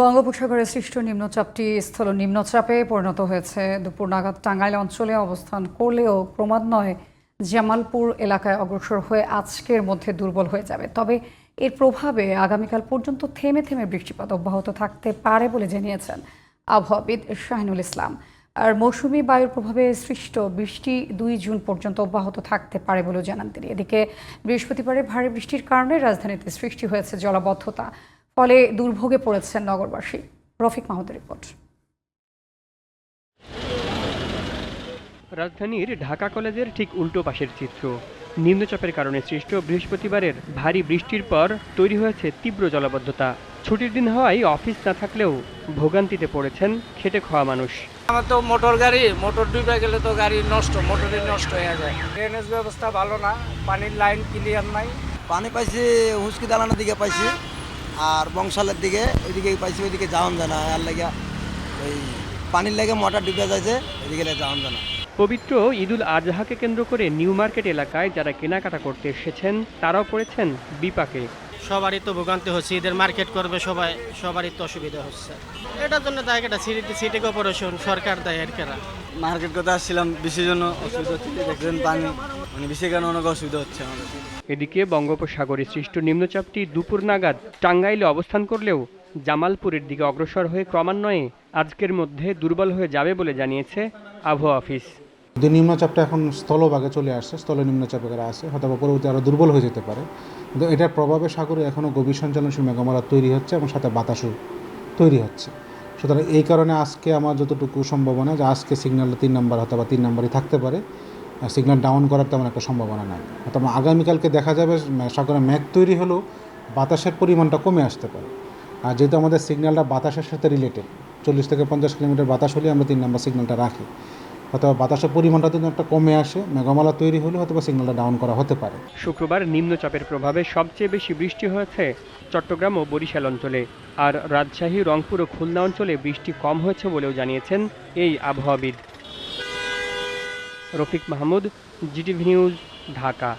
বঙ্গোপসাগরে সৃষ্ট নিম্নচাপটি স্থল নিম্নচাপে পরিণত হয়েছে। দুপুর নাগাদ টাঙ্গাইল অঞ্চলে অবস্থান করলেও ক্রমান্বয়ে জামালপুর এলাকায় অগ্রসর হয়ে আজকের মধ্যে দুর্বল হয়ে যাবে। তবে এর প্রভাবে আগামীকাল পর্যন্ত থেমে থেমে বৃষ্টিপাত অব্যাহত থাকতে পারে বলে জানিয়েছেন আবহাওয়াবিদ শাহিনুল ইসলাম। আর মৌসুমি বায়ুর প্রভাবে সৃষ্ট বৃষ্টি 2 জুন পর্যন্ত অব্যাহত থাকতে পারে বলেও জানান তিনি। এদিকে বৃহস্পতিবারে ভারী বৃষ্টির কারণে রাজধানীতে সৃষ্টি হয়েছে জলাবদ্ধতা, ফলে দুর্ভোগে পড়েছেন নগরবাসী। রফিক মাহমুদের রিপোর্ট। রাজধানীর ঢাকা কলেজের ঠিক উল্টো পাশের চিত্র। নিম্নচাপের কারণে সৃষ্ট বৃহস্পতিবারের ভারী বৃষ্টির পর তৈরি হয়েছে তীব্র জলাবদ্ধতা। ছুটির দিন হওয়ায় অফিস না থাকলেও ভোগান্তিতে পড়েছেন খেটে খাওয়া মানুষ। আমার তো মোটর ডুবে গেলে তো গাড়ি মোটরই নষ্ট হয়ে যায়। ড্রেনেজ ব্যবস্থা ভালো না, পানির লাইন ক্লিয়ার নাই। পানি পাইছি হুসকি দালানের দিকে পাইছি, আর বংশালের দিকে ওইদিকে পাইছি, ওইদিকে যাওয়ান জানা আর লাগে ওই পানির লেগে মোটর ডুবে যাচ্ছে, ওইদিকে যাওয়ান জানা। পবিত্র ঈদুল আজহাকে কেন্দ্র করে নিউ মার্কেট এলাকায় যারা কেনাকাটা করতে এসেছেন তারাও পড়েছেন বিপাকে। সবারই তো ভোগান্তি হচ্ছে, ঈদের মার্কেট করবে সবারই তো অসুবিধা হচ্ছে। এটার জন্য দায় কেটা সিটি কর্পোরেশন, সরকার দায় এর কেনা। মার্কেট করতে আসছিলাম, বৃষ্টির জন্য অসুবিধা হচ্ছে, দেখছেন পানি বৃষ্টির কারণে অনেক অসুবিধা হচ্ছে আমাদের। এদিকে বঙ্গোপসাগরে সৃষ্ট নিম্নচাপটি দুপুর নাগাদ টাঙ্গাইলে অবস্থান করলেও জামালপুরের দিকে অগ্রসর হয়ে ক্রমান্বয়ে আজকের মধ্যে দুর্বল হয়ে যাবে বলে জানিয়েছে আবহাওয়া অফিস। নিম্নচাপটা এখন স্থলভাগে চলে আসছে, স্থল নিম্নচাপে আছে, হয়তো পরবর্তী আরও দুর্বল হয়ে যেতে পারে। কিন্তু এটার প্রভাবে সাগরে এখনও গভীর সঞ্চালনশীল মেঘমালা তৈরি হচ্ছে এবং সাথে বাতাসও তৈরি হচ্ছে। সুতরাং এই কারণে আজকে আমার যতটুকু সম্ভাবনা যে আজকে সিগন্যাল 3 নম্বর অথবা 3 নম্বরই থাকতে পারে, সিগন্যাল ডাউন করার তেমন একটা সম্ভাবনা নাই। অথবা আগামীকালকে দেখা যাবে সাগরে মেঘ তৈরি হলেও বাতাসের পরিমাণটা কমে আসতে পারে। আর যেহেতু আমাদের সিগন্যালটা বাতাসের সাথে রিলেটেড, 40 থেকে 50 কিলোমিটার বাতাস হলে আমরা 3 নম্বর সিগন্যালটা রাখি, অথবা বাতাসের পরিমাণটা যদি একটা কমে আসে, মেঘমালা তৈরি হলে হয়তো সিগন্যালটা ডাউন করা হতে পারে। শুক্রবার নিম্নচাপের প্রভাবে সবচেয়ে বেশি বৃষ্টি হয়েছে চট্টগ্রাম ও বরিশাল অঞ্চলে, আর রাজশাহী, রংপুর ও খুলনা অঞ্চলে বৃষ্টি কম হয়েছে বলেও জানিয়েছেন এই আবহাওয়াবিদ। Rafiq Mahmud, GTV news, Dhaka.